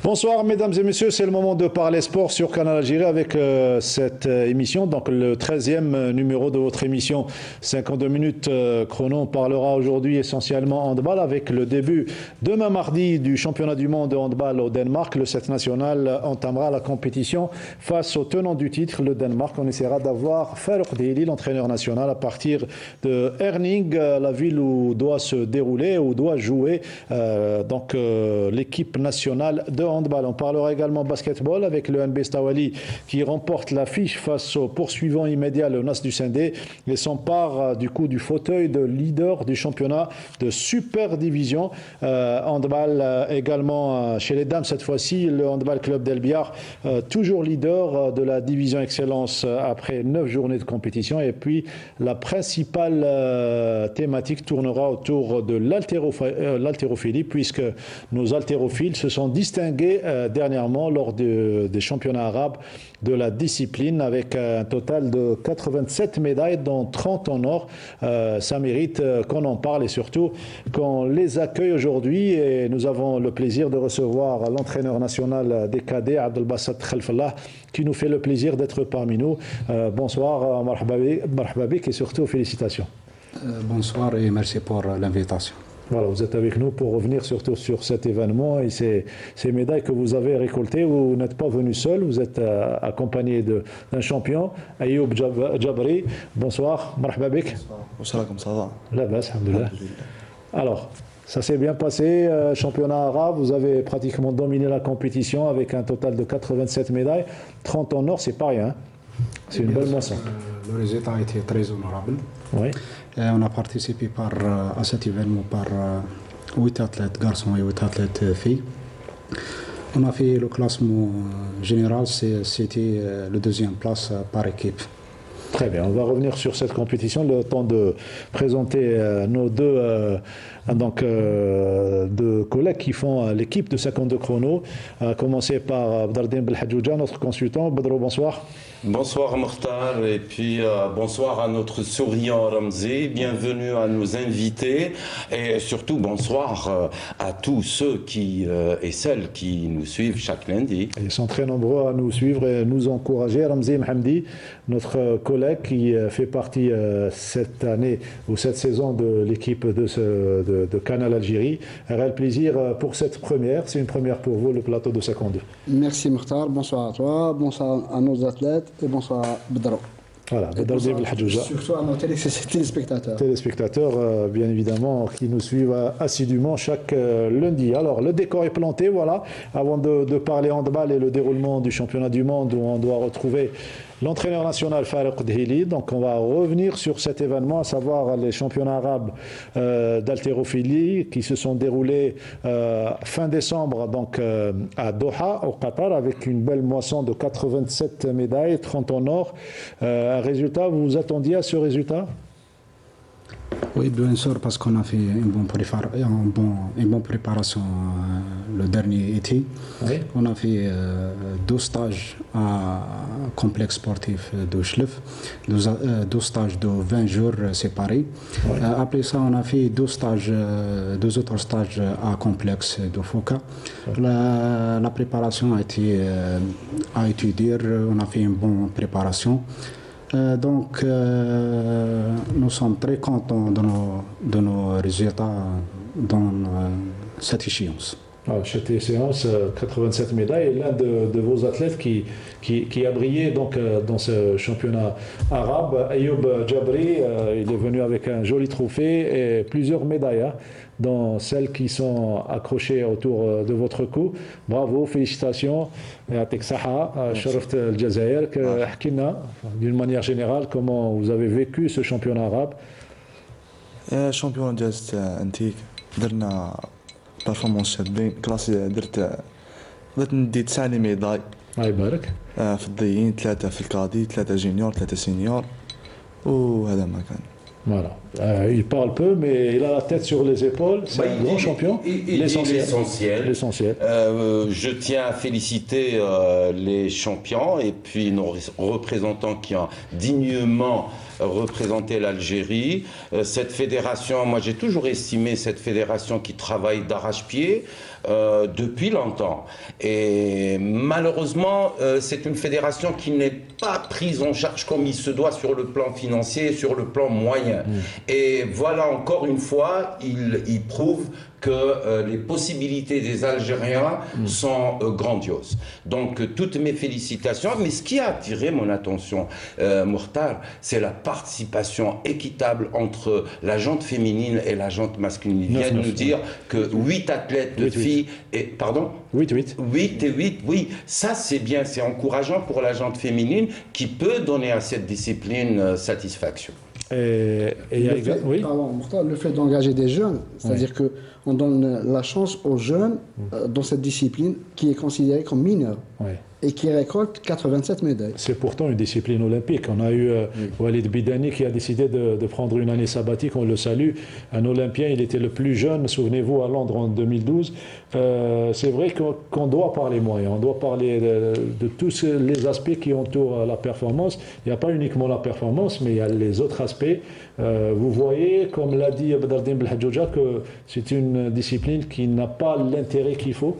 Bonsoir mesdames et messieurs, c'est le moment de parler sport sur Canal Algérie avec cette émission, donc le 13e numéro de votre émission 52 minutes chrono. On parlera aujourd'hui essentiellement handball avec le début demain mardi du championnat du monde de handball au Danemark. Le 7 national entamera la compétition face au tenant du titre, le Danemark. On essaiera d'avoir Farouk Dehili, l'entraîneur national, à partir de Herning, la ville où doit se dérouler, où doit jouer l'équipe nationale de handball. On parlera également basketball avec le NB Stawali qui remporte l'affiche face au poursuivant immédiat, le NAS du Sindé, et s'empare du coup du fauteuil de leader du championnat de super division. Handball également chez les dames cette fois-ci, le handball club d'Elbiar, toujours leader de la division excellence après 9 journées de compétition. Et puis la principale thématique tournera autour de l'haltérophilie, puisque nos haltérophiles se sont distingués dernièrement lors des championnats arabes de la discipline avec un total de 87 médailles dont 30 en or. Ça mérite qu'on en parle et surtout qu'on les accueille aujourd'hui, et nous avons le plaisir de recevoir l'entraîneur national des cadets Abdelbassat Khalfallah qui nous fait le plaisir d'être parmi nous. Bonsoir, marhaba bik et surtout félicitations. Bonsoir et merci pour l'invitation. Voilà, vous êtes avec nous pour revenir surtout sur cet événement et ces médailles que vous avez récoltées. Vous n'êtes pas venu seul, vous êtes accompagné d'un champion, Ayoub Jabri. Bonsoir, marhaba bik. Bonsoir, comme ça va? La basse, alhamdoulilah. Alors, ça s'est bien passé, championnat arabe, vous avez pratiquement dominé la compétition avec un total de 87 médailles, 30 en or, c'est pas rien. C'est une belle moisson. Le résultat a été très honorable. Oui. On a participé à cet événement par 8 athlètes garçons et 8 athlètes filles. On a fait le classement général, c'était le deuxième place par équipe. Très bien, on va revenir sur cette compétition, le temps de présenter nos deux collègues qui font l'équipe de 52 chrono, à commencer par Bdardine Belhadjouja, notre consultant. Badro, bonsoir. Bonsoir Mokhtar, et puis bonsoir à notre souriant Ramzi, bienvenue à nos invités, et surtout bonsoir à tous ceux et celles qui nous suivent chaque lundi. Ils sont très nombreux à nous suivre et nous encourager. Ramzi Mhamdi, notre collègue qui fait partie cette année ou cette saison de l'équipe de Canal Algérie, a le plaisir pour cette première. C'est une première pour vous, le plateau de 52. Merci Mokhtar, bonsoir à toi, bonsoir à nos athlètes et bonsoir à Bedro. Voilà, surtout à nos téléspectateurs. Téléspectateurs, bien évidemment, qui nous suivent assidûment chaque lundi. Alors, le décor est planté, voilà. Avant de parler handball et le déroulement du championnat du monde, où on doit retrouver l'entraîneur national Farouk Dehili. Donc on va revenir sur cet événement, à savoir les championnats arabes d'haltérophilie qui se sont déroulés fin décembre donc, à Doha, au Qatar, avec une belle moisson de 87 médailles, 30 en or. Un résultat, vous vous attendiez à ce résultat ? Oui, bien sûr, parce qu'on a fait une bonne préparation le dernier été. Oui. On a fait 12 stages à complexe sportif de Chlef, 12 stages de 20 jours séparés. Oui. Après ça, on a fait 2 autres stages à complexe de Fouca. Oui. La préparation a été dure, on a fait une bonne préparation. Donc, nous sommes très contents de nos résultats dans cette échéance. Alors, cette échéance, 87 médailles, et l'un de vos athlètes qui a brillé donc, dans ce championnat arabe, Ayoub Jabri, il est venu avec un joli trophée et plusieurs médailles, hein, dont celles qui sont accrochées autour de votre cou. Bravo, félicitations. Yatik Saha, Sharaft al-Jazair, d'une manière générale, comment vous avez vécu ce championnat arabe? champiون جازت انتيك درنا بيرفورمانس شادين كلاسي بغيت ندي 9 لي ميداي. الله يبارك. فضيين 3 في الكادي، 3 جونيور، 3 سينيور، وهذا ما كان. Voilà. Il parle peu, mais il a la tête sur les épaules. C'est Bah, un il grand dit- champion. il dit l'essentiel. L'essentiel. Je tiens à féliciter les champions et puis nos représentants qui ont dignement représenté l'Algérie. Cette fédération, moi j'ai toujours estimé cette fédération qui travaille d'arrache-pied depuis longtemps. Et malheureusement, c'est une fédération qui n'est pas prise en charge comme il se doit sur le plan financier, sur le plan moyen. Et voilà, encore une fois, il prouve que les possibilités des Algériens sont grandioses. Donc, toutes mes félicitations. Mais ce qui a attiré mon attention, Mokhtar, c'est la participation équitable entre la jante féminine et la jante masculine. Il vient de nous dire que 8 athlètes de filles... Et, pardon 8-8. 8 et 8, oui. Ça, c'est bien, c'est encourageant pour la jante féminine qui peut donner à cette discipline satisfaction. Et il y a oui. Pardon, Mokhtar, le fait d'engager des jeunes, c'est-à-dire qu'on donne la chance aux jeunes dans cette discipline qui est considérée comme mineure Oui. et qui récolte 87 médailles. C'est pourtant une discipline olympique. On a eu Walid Bidani qui a décidé de prendre une année sabbatique, on le salue. Un Olympien, il était le plus jeune, souvenez-vous, à Londres en 2012. C'est vrai qu'on doit parler moyens, on doit parler de tous les aspects qui entourent la performance. Il n'y a pas uniquement la performance, mais il y a les autres aspects. Vous voyez, comme l'a dit Badardine Belhadjouja, que c'est une discipline qui n'a pas l'intérêt qu'il faut.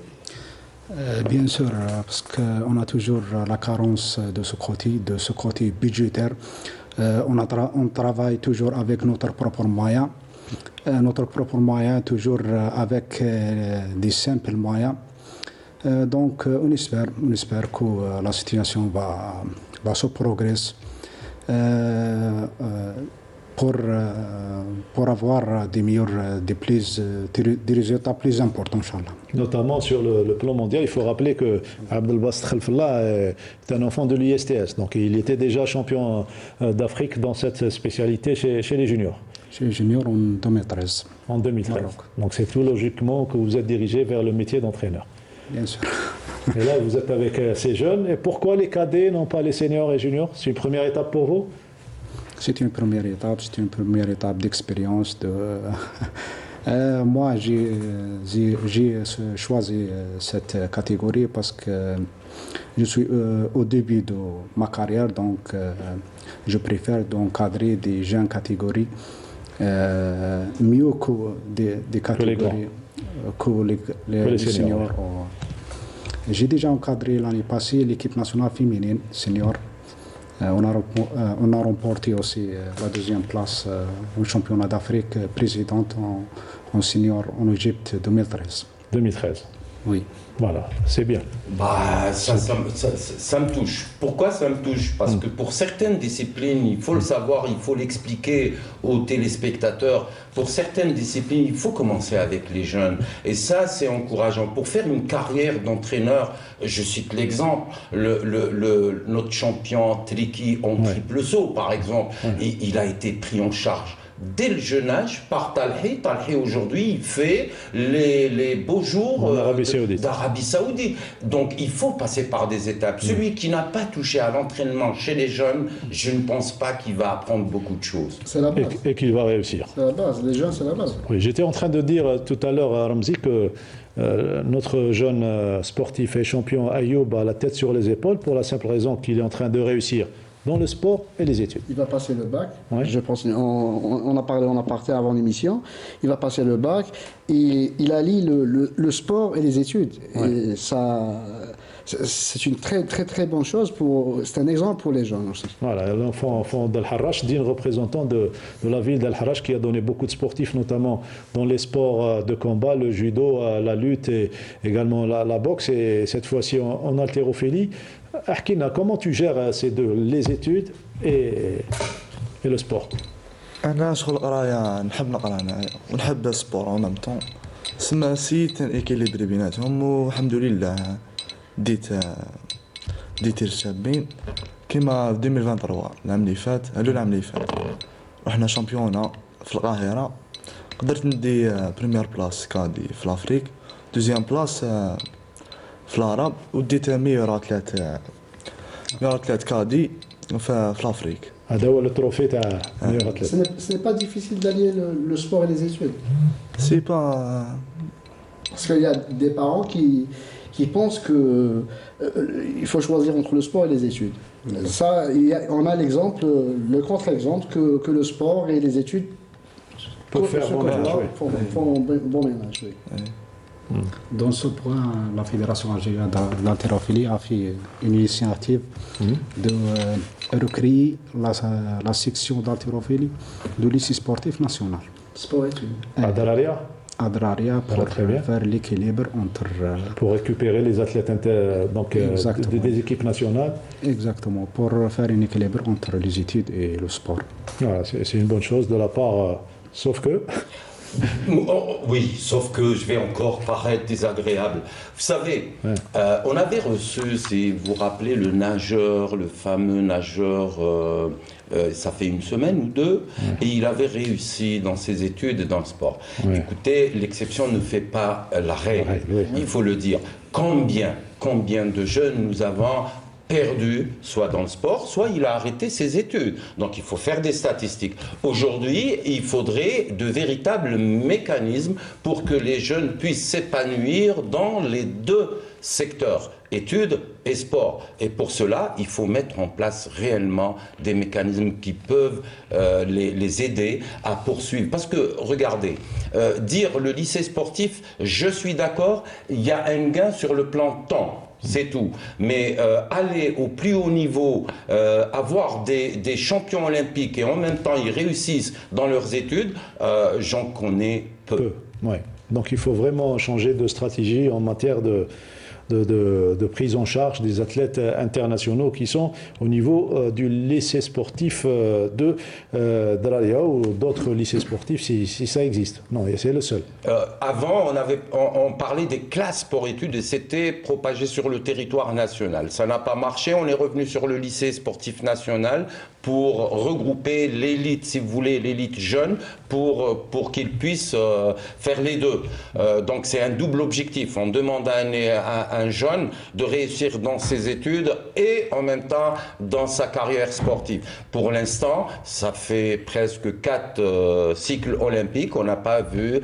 Bien sûr, parce qu'on a toujours la carence de ce côté budgétaire. On travaille toujours avec notre propre moyen. Notre propre moyen, toujours avec des simples moyens. Donc, on espère que la situation va se progresser pour avoir des résultats plus importants, Inch'Allah. Notamment sur le plan mondial, il faut rappeler que Abdelbast Khalfallah est un enfant de l'ISTS. Donc il était déjà champion d'Afrique dans cette spécialité chez les juniors. Chez les juniors en 2013. En 2013. Maroc. Donc c'est tout logiquement que vous êtes dirigé vers le métier d'entraîneur. Bien sûr. Et là, vous êtes avec ces jeunes. Et pourquoi les cadets, non pas les seniors et juniors? C'est une première étape pour vous? C'est une première étape d'expérience. Moi, j'ai choisi cette catégorie parce que je suis au début de ma carrière, donc je préfère d'encadrer des jeunes catégories mieux que des catégories que les seniors. J'ai déjà encadré l'année passée l'équipe nationale féminine senior. On a remporté aussi la deuxième place au championnat d'Afrique présidente en senior en Égypte 2013. 2013. Oui. Voilà, c'est bien. Bah, ça me touche. Pourquoi ça me touche? Parce que pour certaines disciplines, il faut le savoir, il faut l'expliquer aux téléspectateurs. Pour certaines disciplines, il faut commencer avec les jeunes. Et ça, c'est encourageant. Pour faire une carrière d'entraîneur, je cite l'exemple, notre champion Triki en triple saut, par exemple, il a été pris en charge dès le jeune âge par Talhi. Talhi aujourd'hui, il fait les beaux jours d'Arabie Saoudite. Donc il faut passer par des étapes. Celui qui n'a pas touché à l'entraînement chez les jeunes, je ne pense pas qu'il va apprendre beaucoup de choses. C'est la base. Et qu'il va réussir. C'est la base. Les jeunes, c'est la base. Oui, j'étais en train de dire tout à l'heure à Ramzi que notre jeune sportif et champion Ayoub a la tête sur les épaules pour la simple raison qu'il est en train de réussir dans le sport et les études. Il va passer le bac. Ouais. Je pense, on a parlé en aparté avant l'émission. Il va passer le bac et il allie le sport et les études. Ouais. Et ça, c'est une très très très bonne chose. C'est un exemple pour les jeunes aussi. Voilà, l'enfant d'Al-Harrach, digne représentant de la ville d'Al-Harrach, qui a donné beaucoup de sportifs, notamment dans les sports de combat, le judo, la lutte et également la boxe, et cette fois-ci en haltérophilie. Ahkina, comment tu gères ces deux, les études et le sport? انا شغل قرايه نحب نقرا انايا ونحب السبور اون ميم طون سما سيت ايكيليبري بيناتهم والحمد لله ديت الشابين كيما في 2023 العام اللي فات العام اللي فات رحنا شامبيونا في القاهره قدرت ندي بريمير بلاس كادي في لافريك دوزيام بلاس في العرب وديت ميور اتلات كادي في لافريك هذا هو التروفي تاع ميور اتليت. Ce n'est pas difficile d'allier le sport et les études. سي با Parce qu'il y a des parents qui pensent que il faut choisir entre le sport et les études. Ça, on a l'exemple, le contre-exemple que le sport et les études Peuvent faire bon ménage, oui. font bon ménage. Oui. Dans ce point, la Fédération algérienne de l'haltérophilie a fait une initiative de recréer la section d'haltérophilie du lycée sportif national Sport et études. À Dararia, à Draria pour très bien. faire l'équilibre entre... pour récupérer les athlètes Exactement. des équipes nationales. exactement, pour faire un équilibre entre les études et le sport. Voilà, c'est une bonne chose de la part, sauf que Oui, sauf que je vais encore paraître désagréable. Vous savez, on avait reçu, si vous vous rappelez, le nageur, le fameux nageur, ça fait une semaine ou deux, et il avait réussi dans ses études et dans le sport. Écoutez, l'exception ne fait pas la règle, il faut le dire. Combien de jeunes nous avons perdu, soit dans le sport, soit il a arrêté ses études. Donc il faut faire des statistiques. Aujourd'hui, il faudrait de véritables mécanismes pour que les jeunes puissent s'épanouir dans les deux secteurs, études et sport. Et pour cela, il faut mettre en place réellement des mécanismes qui peuvent les aider à poursuivre. Parce que, regardez, dire le lycée sportif, je suis d'accord, il y a un gain sur le plan temps. C'est tout. Mais aller au plus haut niveau, avoir des champions olympiques et en même temps ils réussissent dans leurs études, j'en connais peu. Ouais. Donc il faut vraiment changer de stratégie en matière de prise en charge des athlètes internationaux qui sont au niveau du lycée sportif de Draria ou d'autres lycées sportifs si ça existe. Non, c'est le seul. Avant, on parlait des classes pour études et c'était propagé sur le territoire national. Ça n'a pas marché, on est revenu sur le lycée sportif national pour regrouper l'élite, si vous voulez, l'élite jeune, pour qu'ils puissent faire les deux. Donc c'est un double objectif. On demande à un jeune de réussir dans ses études et en même temps dans sa carrière sportive. Pour l'instant, ça fait presque 4 cycles olympiques. On n'a pas vu,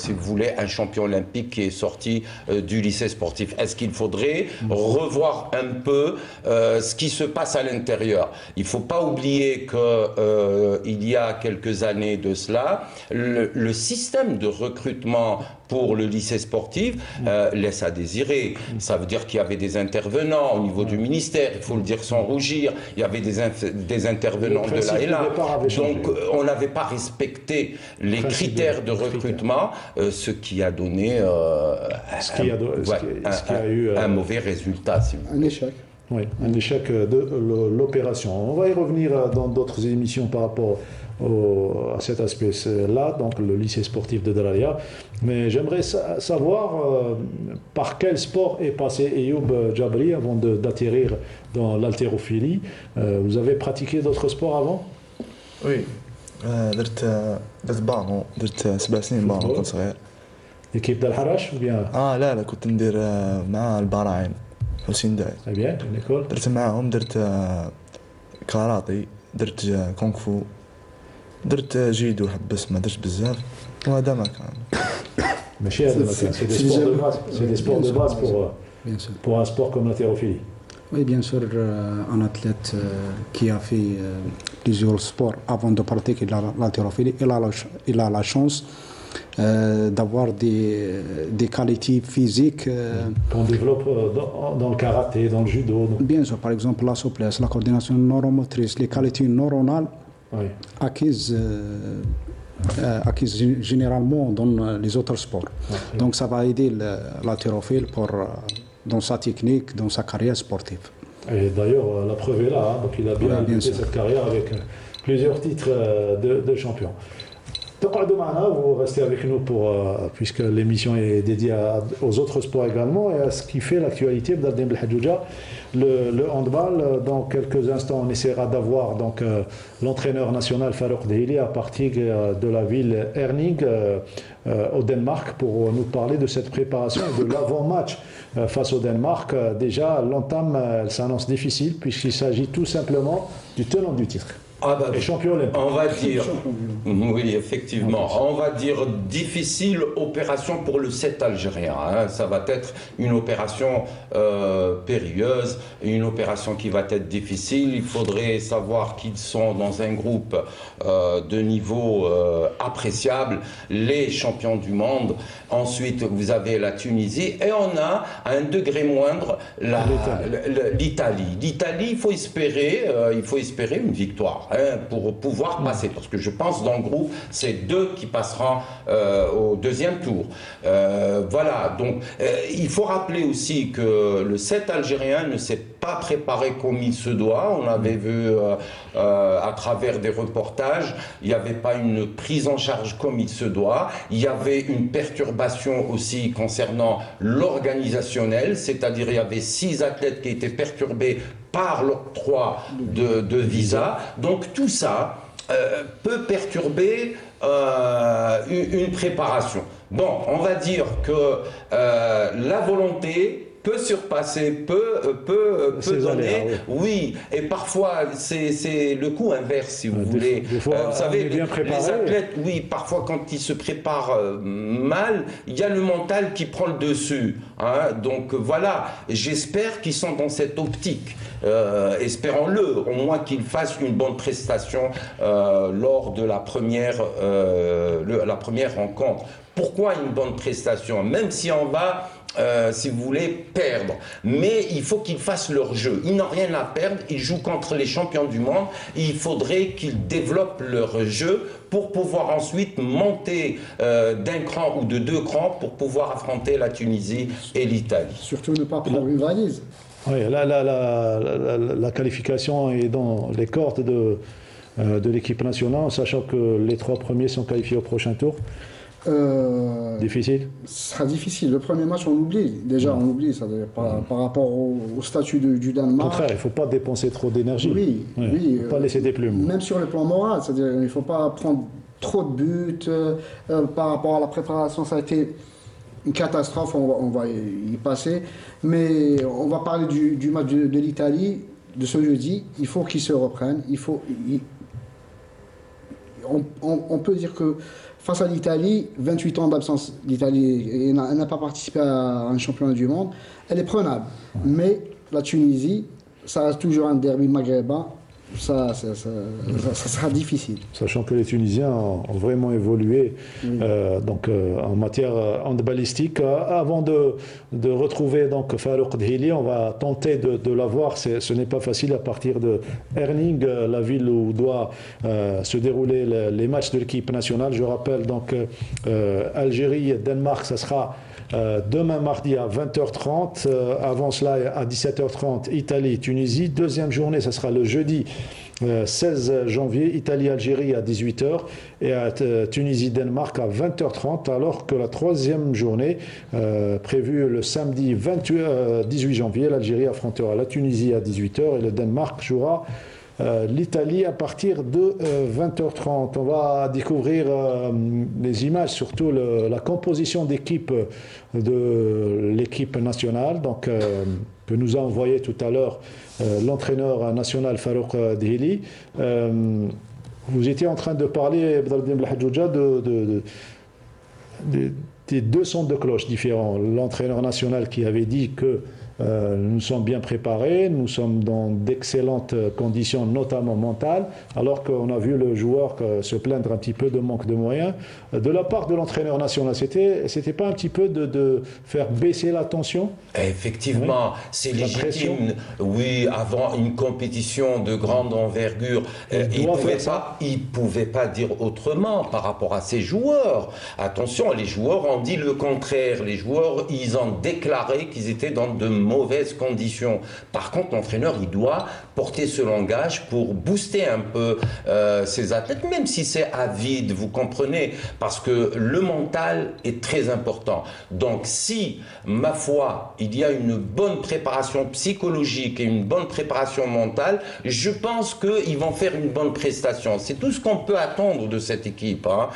si vous voulez, un champion olympique qui est sorti du lycée sportif. Est-ce qu'il faudrait revoir un peu ce qui se passe à l'intérieur? Il ne faut pas oublier qu'il y a quelques années de cela, le système de recrutement pour le lycée sportif laisse à désirer. Ça veut dire qu'il y avait des intervenants au niveau du ministère, il faut le dire sans rougir, il y avait des intervenants de là et là. Donc on n'avait pas respecté les critères de recrutement, ce qui a donné un mauvais résultat. Si vous voulez. Un échec. Oui, un échec de l'opération. On va y revenir dans d'autres émissions par rapport à cet aspect-là, donc le lycée sportif de Draria. Mais j'aimerais savoir par quel sport est passé Ayoub Djabri avant d'atterrir dans l'haltérophilie. Vous avez pratiqué d'autres sports avant? وي درت بالون، درت 7 سنين بالون كنت صغير. L'équipe d'Al-Harash ou bien? لا كنت ندير مع البراعم حسين داعي. Très bien, une école. درت معاهم، درت كاراتي، درت كونغ فو، درت جيدو حبس ما درت بزاف، وهذا ما كان. ماشي هذا المكان، c'est des sports de base, c'est des sports de base Bien sûr. pour un sport comme l'haltérophilie. Oui, bien sûr, un athlète qui a fait plusieurs sports avant de pratiquer l'haltérophilie, il a la chance d'avoir des qualités physiques. Qu'on développe dans le karaté, dans le judo. Bien sûr, par exemple, la souplesse, la coordination neuromotrice, les qualités neuronales acquises généralement dans les autres sports. Donc ça va aider l'haltérophile dans sa technique, dans sa carrière sportive. Et d'ailleurs, la preuve est là. Donc il a bien débuté cette carrière avec plusieurs titres de champion. تقعدوا معنا, vous restez avec nous puisque l'émission est dédiée aux autres sports également et à ce qui fait l'actualité d'Abdel Hadjouja, le handball. Dans quelques instants, on essaiera d'avoir donc l'entraîneur national Farouk Dehili à partir de la ville Herning au Danemark pour nous parler de cette préparation et de l'avant-match face au Danemark. Déjà, l'entame s'annonce difficile puisqu'il s'agit tout simplement du tenant du titre. Ah bah, Et champion olympique. on va dire, Champion du monde. oui, effectivement, on va dire difficile opération pour le 7 algérien. Hein. Ça va être une opération périlleuse, une opération qui va être difficile. Il faudrait savoir qu'ils sont dans un groupe de niveau appréciable, les champions du monde. Ensuite, vous avez la Tunisie et on a à un degré moindre l'Italie. L'Italie, il faut espérer une victoire. Pour pouvoir passer, parce que je pense dans le groupe, c'est 2 qui passeront au deuxième tour. Voilà, donc il faut rappeler aussi que le 7 algérien ne s'est pas préparé comme il se doit. On avait vu à travers des reportages, il n'y avait pas une prise en charge comme il se doit. Il y avait une perturbation aussi concernant l'organisationnel, c'est-à-dire il y avait 6 athlètes qui étaient perturbés par l'octroi de visa. Donc tout ça peut perturber une préparation. Bon, on va dire que la volonté peut surpasser, peut donner, oui, et parfois c'est le coup inverse si vous voulez. Des fois, vous savez, bien préparé. les athlètes, oui, parfois quand ils se préparent mal, il y a le mental qui prend le dessus. Hein, donc voilà, j'espère qu'ils sont dans cette optique. Espérons-le, au moins qu'ils fassent une bonne prestation lors de la première rencontre. Pourquoi une bonne prestation? Même si on va, si vous voulez, perdre. Mais il faut qu'ils fassent leur jeu. Ils n'ont rien à perdre. Ils jouent contre les champions du monde. Il faudrait qu'ils développent leur jeu pour pouvoir ensuite monter d'un cran ou de 2 crans pour pouvoir affronter la Tunisie et l'Italie. Surtout ne pas prendre une valise. Oui, la qualification est dans les cordes de l'équipe nationale, sachant que les 3 premiers sont qualifiés au prochain tour. Difficile. Ce sera difficile. Le premier match, on oublie. Déjà, on oublie ça par rapport au statut du Au Danemark. contraire, il ne faut pas dépenser trop d'énergie. Oui, Ouais, oui. il ne faut pas laisser des plumes. Même sur le plan moral, c'est-à-dire il ne faut pas prendre trop de buts. Par rapport à la préparation, ça a été une catastrophe, on va y passer. Mais on va parler du match de l'Italie, de ce jeudi. Il faut qu'ils se reprennent. On peut dire que face à l'Italie, 28 ans d'absence d'Italie, elle n'a pas participé à un championnat du monde, elle est prenable. Mais la Tunisie, ça reste toujours un derby maghrébin. Ça sera difficile. Sachant que les Tunisiens ont vraiment évolué en matière handballistique. Avant de retrouver donc Farouk Dhili, on va tenter de l'avoir. Ce n'est pas facile à partir de Herning, la ville où doit se dérouler les matchs de l'équipe nationale. Je rappelle donc Algérie, Danemark, ça sera demain mardi à 20h30, avant cela à 17h30 Italie, Tunisie. Deuxième journée, ça sera le jeudi 16 janvier, Italie-Algérie à 18h et à Tunisie-Danemark à 20h30, alors que la troisième journée, prévue le samedi 18 janvier, l'Algérie affrontera la Tunisie à 18h et le Danemark jouera l'Italie à partir de 20h30. On va découvrir les images, surtout la composition d'équipe de l'équipe nationale, donc que nous a envoyé tout à l'heure l'entraîneur national Farouk Dhili. Vous étiez en train de parler, Badreddine Belhadjouja, des 2 sons de cloche différents. L'entraîneur national qui avait dit que nous sommes bien préparés, nous sommes dans d'excellentes conditions, notamment mentales, alors qu'on a vu le joueur se plaindre un petit peu de manque de moyens. De la part de l'entraîneur national, c'était pas un petit peu de faire baisser la tension? Effectivement, oui. C'est légitime. Oui, avant une compétition de grande envergure, il ne pouvait pas dire autrement par rapport à ses joueurs. Attention, les joueurs ont dit le contraire. Les joueurs, ils ont déclaré qu'ils étaient dans de mauvaises conditions. Par contre, l'entraîneur, il doit porter ce langage pour booster un peu ses athlètes, même si c'est à vide, vous comprenez, parce que le mental est très important. Donc, si, ma foi, il y a une bonne préparation psychologique et une bonne préparation mentale, je pense qu'ils vont faire une bonne prestation. C'est tout ce qu'on peut attendre de cette équipe. Hein.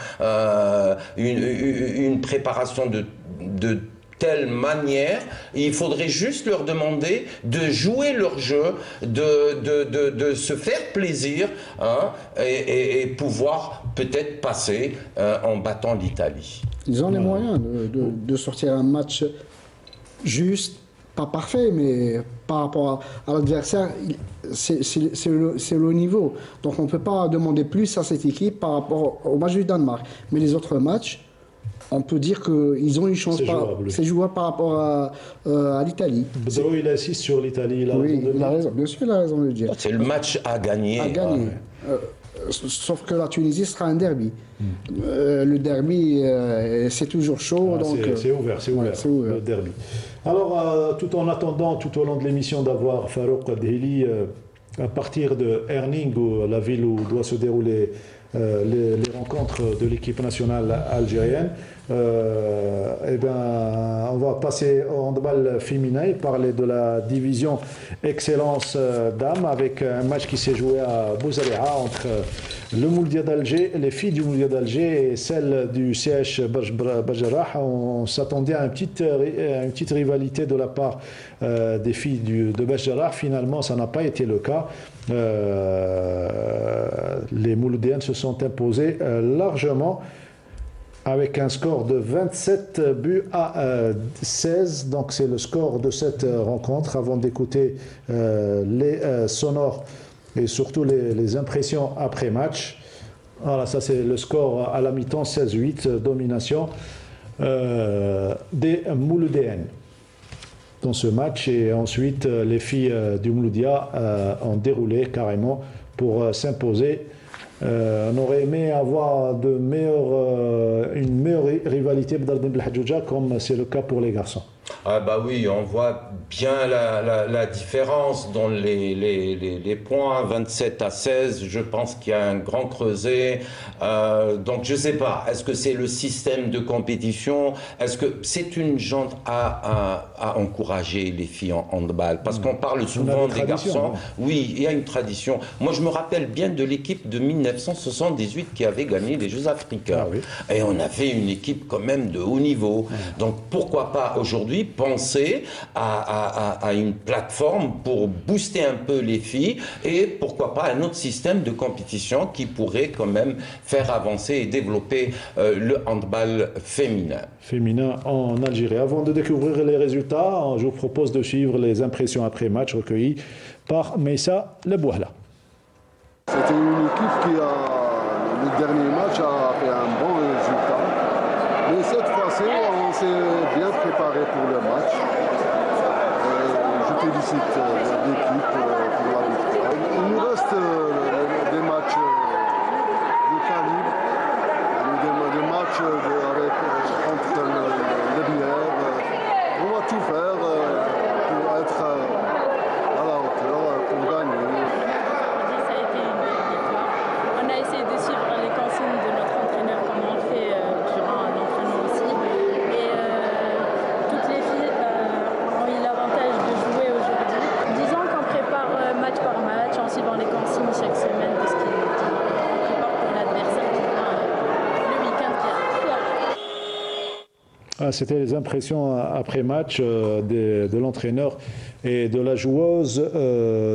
Une préparation de telle manière. Il faudrait juste leur demander de jouer leur jeu, de se faire plaisir, hein, et pouvoir peut-être passer en battant l'Italie. Ils ont les moyens de sortir un match juste, pas parfait, mais par rapport à l'adversaire, c'est le niveau. Donc on ne peut pas demander plus à cette équipe par rapport au match du Danemark. Mais les autres matchs, on peut dire qu'ils ont une chance. C'est jouable par rapport à l'Italie. Bedro, il insiste sur l'Italie. Oui, il a raison, bien sûr, il a raison de le dire. C'est le match à gagner. À gagner. Sauf que la Tunisie sera un derby. Le derby, c'est toujours chaud. C'est ouvert, le derby. Alors, tout en attendant, tout au long de l'émission, d'avoir Farouk Adhili à partir de Herning, la ville où doit se dérouler les rencontres de l'équipe nationale algérienne, eh ben, on va passer au handball féminin et parler de la division Excellence Dames avec un match qui s'est joué à Bouzalia entre le Mouloudia d'Alger, les filles du Mouloudia d'Alger et celles du CH Bajarrah. On s'attendait à une petite rivalité de la part des filles de Bajarrah. Finalement, ça n'a pas été le cas. Les Mouloudiennes se sont imposées largement avec un score de 27 buts à 16. Donc c'est le score de cette rencontre. Avant d'écouter les sonores et surtout les impressions après match. Voilà, ça c'est le score à la mi-temps, 16-8, domination des Mouloudiennes dans ce match. Et ensuite, les filles du Mouloudia ont déroulé carrément pour s'imposer. On aurait aimé avoir une meilleure rivalité comme c'est le cas pour les garçons. Ah bah oui, on voit bien la différence dans les points, 27 à 16, je pense qu'il y a un grand creuset. Donc je sais pas, est-ce que c'est le système de compétition? Est-ce que c'est une jante à encourager les filles en handball? Parce qu'on parle souvent des garçons. Oui, il y a une tradition. Moi je me rappelle bien de l'équipe de 1978 qui avait gagné les Jeux africains. Ah oui. Et on avait une équipe quand même de haut niveau. Donc pourquoi pas aujourd'hui penser à une plateforme pour booster un peu les filles et pourquoi pas un autre système de compétition qui pourrait quand même faire avancer et développer le handball féminin. Féminin en Algérie. Avant de découvrir les résultats, je vous propose de suivre les impressions après match recueillies par Meissa Lebouhla. C'était une équipe qui le dernier match a fait un bon résultat. Mais cette fois-ci, on s'est bien préparé pour le match. Je félicite l'équipe pour la victoire. Il nous reste des matchs de calibre, des matchs contre le Bière. On va tout faire pour être à la hauteur, pour gagner. Ça a été une belle victoire. On a essayé de suivre les consignes de notre entraîneur comme on le fait durant l'entraînement aussi. Et toutes les filles ont eu l'avantage de jouer aujourd'hui. Disons qu'on prépare match par match en suivant les consignes chaque semaine de ce qu'il nous dit. On prépare pour l'adversaire qui vient le week-end qui arrive. C'était les impressions après match de l'entraîneur et de la joueuse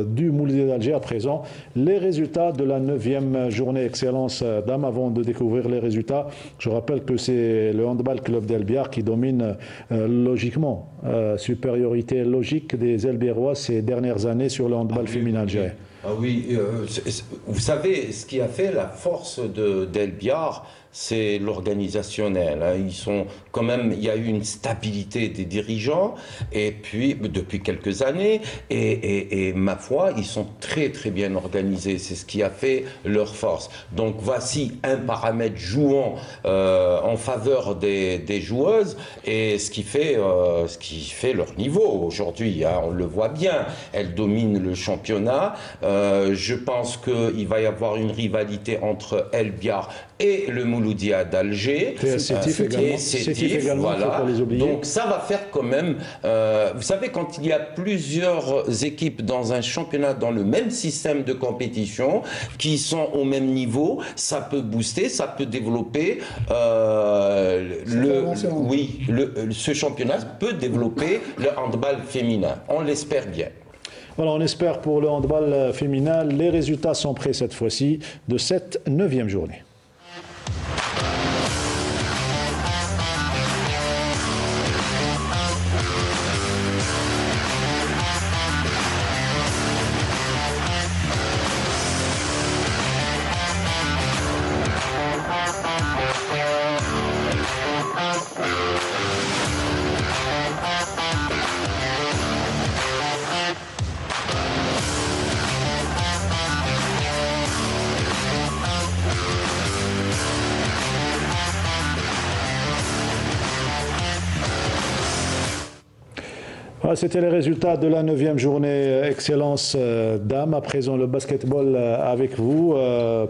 du Mouloudia d'Alger à présent. Les résultats de la 9e journée Excellence Dames. Avant de découvrir les résultats, je rappelle que c'est le Handball Club d'El Biar qui domine logiquement, supériorité logique des Elbiérois ces dernières années sur le handball féminin algérien. Ah oui, vous savez, ce qui a fait la force d'El Biar, c'est l'organisationnel. Ils sont quand même, il y a eu une stabilité des dirigeants, et puis depuis quelques années, et ma foi, ils sont très très bien organisés. C'est ce qui a fait leur force. Donc voici un paramètre jouant en faveur des joueuses, et ce qui fait leur niveau aujourd'hui. On le voit bien. Elles dominent le championnat. Je pense qu'il va y avoir une rivalité entre El Biar et le Mouloudia d'Alger. Et Sétif également. Sétif également, voilà. faut pas les oublier. Donc ça va faire quand même... vous savez, quand il y a plusieurs équipes dans un championnat, dans le même système de compétition, qui sont au même niveau, ça peut booster, ça peut développer... ce championnat peut développer le handball féminin. On l'espère bien. Voilà, on espère pour le handball féminin. Les résultats sont prêts cette fois-ci de cette 9e journée. Voilà, c'était les résultats de la 9e journée Excellence Dames. À présent, le basketball avec vous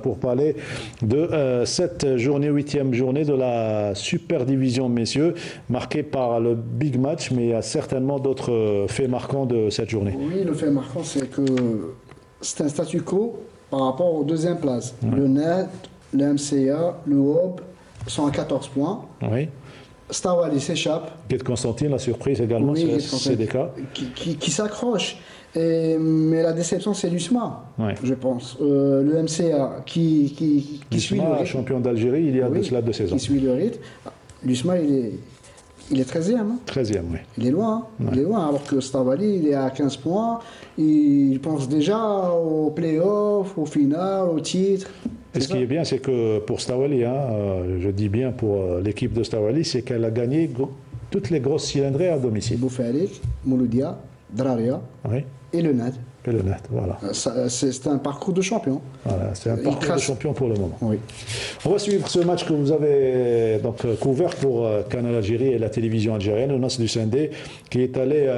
pour parler de cette journée, 8e journée de la Super Division messieurs, marquée par le big match, mais il y a certainement d'autres faits marquants de cette journée. Oui, le fait marquant, c'est que c'est un statu quo par rapport aux deuxième places. Le NET, le MCA, le HOB sont à 14 points. Oui. Star Wally s'échappe. Kate Constantine, la surprise également, Oui, c'est des cas. Qui s'accroche. Mais la déception, c'est l'USMA, Ouais. je pense. Le MCA qui suit le rythme. Champion d'Algérie, il y a de cela 2 saisons. Qui suit le rythme. L'USMA, il est 13e. Hein. 13e, oui. Il est loin. Hein. Il est loin. Alors que Star Wally, il est à 15 points. Il pense déjà aux playoffs, au final, au titre. Et ce qui est bien, c'est que pour Stawali, je dis bien pour l'équipe de Stawali, c'est qu'elle a gagné toutes les grosses cylindrées à domicile. Boufalik, Mouloudia, Draria Oui. et le NAD. Et le net, voilà. C'est un parcours de champion. Voilà, c'est un parcours de champion pour le moment. Oui. On va suivre ce match que vous avez donc couvert pour Canal Algérie et la télévision algérienne, le Nas du Sindé, qui est allé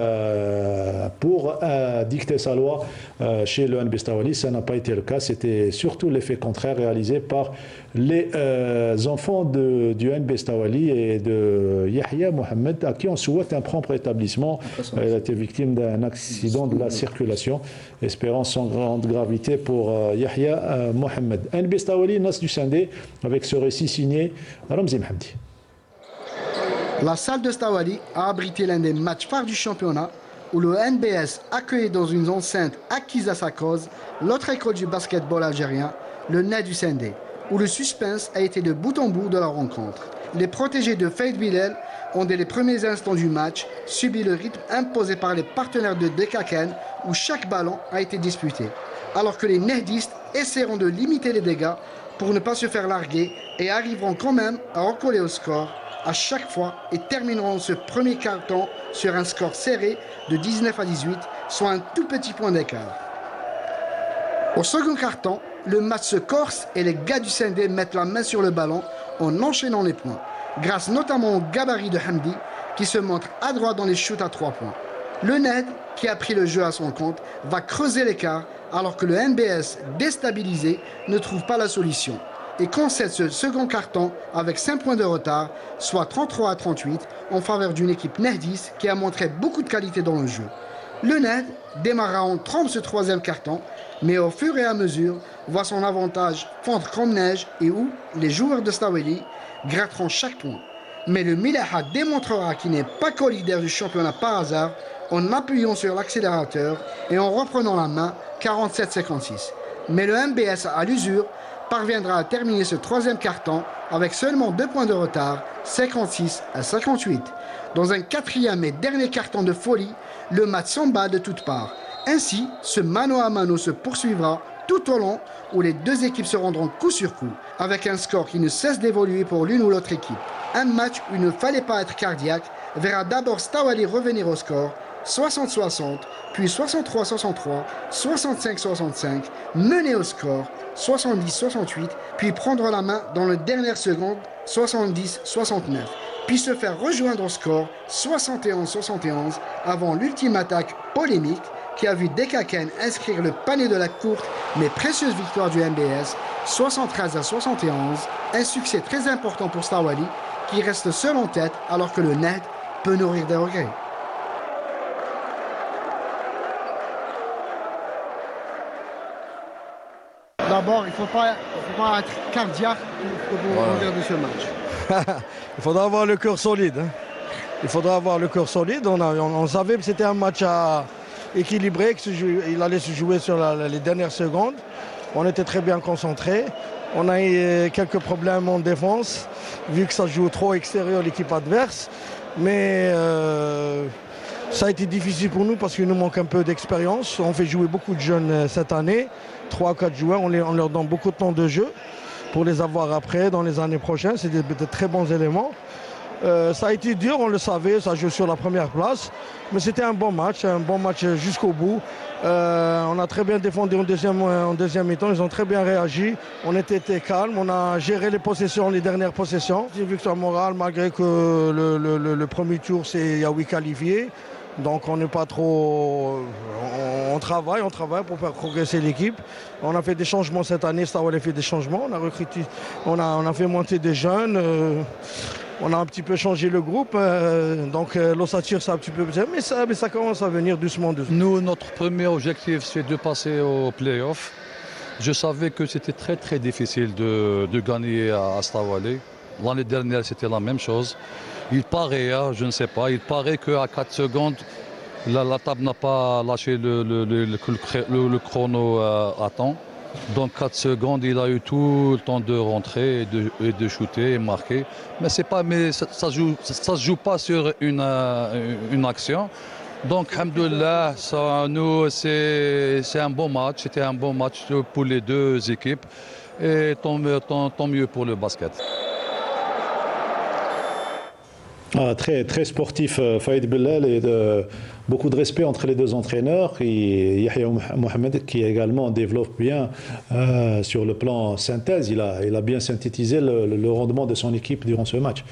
pour dicter sa loi chez le NB Stawali. Ça n'a pas été le cas. C'était surtout l'effet contraire réalisé par les enfants du NB Stawali et de Yahya Mohamed, à qui on souhaite un prompt rétablissement. Elle a été victime d'un accident de la circulation. Espérons sans grande gravité pour Yahya Mohamed. NB Stawali, Nas du Sindé, avec ce récit signé Ramzi Mhamdi. La salle de Stawali a abrité l'un des matchs phares du championnat où le NBS accueillait dans une enceinte acquise à sa cause l'autre école du basketball algérien, le NET du Sindé, où le suspense a été de bout en bout de la rencontre. Les protégés de Faïd Bilal ont dès les premiers instants du match subi le rythme imposé par les partenaires de Dekaken où chaque ballon a été disputé, alors que les nehdistes essaieront de limiter les dégâts pour ne pas se faire larguer et arriveront quand même à recoller au score à chaque fois et termineront ce premier quart-temps sur un score serré de 19 à 18, soit un tout petit point d'écart. Au second quart-temps, le match se corse et les gars du Sindé mettent la main sur le ballon en enchaînant les points, grâce notamment au gabarit de Hamdi qui se montre adroit dans les shoots à 3 points. Le NED, qui a pris le jeu à son compte, va creuser l'écart alors que le NBS, déstabilisé, ne trouve pas la solution et concède ce second carton avec 5 points de retard, soit 33 à 38, en faveur d'une équipe nehdiste qui a montré beaucoup de qualité dans le jeu. Le NED démarra en trompe ce troisième carton, mais au fur et à mesure, voit son avantage fondre comme neige et où les joueurs de Stawali gratteront chaque point. Mais le Milaha démontrera qu'il n'est pas co-leader du championnat par hasard en appuyant sur l'accélérateur et en reprenant la main 47-56. Mais le MBS à l'usure parviendra à terminer ce troisième carton avec seulement 2 points de retard, 56 à 58. Dans un quatrième et dernier carton de folie, le match s'embat de toutes parts. Ainsi, ce mano à mano se poursuivra tout au long où les deux équipes se rendront coup sur coup, avec un score qui ne cesse d'évoluer pour l'une ou l'autre équipe. Un match où il ne fallait pas être cardiaque verra d'abord Stawali revenir au score, 60-60, puis 63-63, 65-65, mener au score, 70-68, puis prendre la main dans les dernières secondes, 70-69, puis se faire rejoindre au score, 71-71, avant l'ultime attaque polémique qui a vu Dekaken inscrire le panier de la courte mais précieuse victoire du MBS 73-71, un succès très important pour Stawali qui reste seul en tête alors que le NED peut nourrir des regrets. D'abord, il ne faut pas être cardiaque pour regarder ce match. Il faudra avoir le cœur solide. Hein. Il faudra avoir le cœur solide. On savait que c'était un match équilibré, qu'il allait se jouer sur les dernières secondes. On était très bien concentrés. On a eu quelques problèmes en défense, vu que ça joue trop extérieur l'équipe adverse. Mais ça a été difficile pour nous parce qu'il nous manque un peu d'expérience. On fait jouer beaucoup de jeunes cette année, 3 ou 4 joueurs. On leur donne beaucoup de temps de jeu pour les avoir après, dans les années prochaines. C'est de très bons éléments. Ça a été dur, on le savait, ça joue sur la première place. Mais c'était un bon match jusqu'au bout. On a très bien défendu en deuxième mi-temps, ils ont très bien réagi. On était calme, on a géré les dernières possessions. J'ai vu que c'est moral, malgré que le premier tour, il y a 8 qualifiés. Donc on n'est pas trop... On travaille pour faire progresser l'équipe. On a fait des changements cette année, Stawali a fait des changements. On a recruté, on a fait monter des jeunes. On a un petit peu changé le groupe, donc l'ossature c'est un petit peu... Mais ça commence à venir doucement. Nous, notre premier objectif, c'est de passer au play-off. Je savais que c'était très très difficile de gagner à Stawali. L'année dernière, c'était la même chose. Il paraît, je ne sais pas, il paraît qu'à 4 secondes, la table n'a pas lâché le chrono à temps. Donc 4 secondes, il a eu tout le temps de rentrer et de shooter et marquer. Mais ça se joue pas sur une action. Donc, alhamdoulilah, nous, c'est un bon match. C'était un bon match pour les deux équipes. Et tant mieux pour le basket. Très, très sportif, Faïd Bellal, et beaucoup de respect entre les deux entraîneurs. Et Yahya Mohamed, qui également développe bien sur le plan synthèse, il a bien synthétisé le rendement de son équipe durant ce match.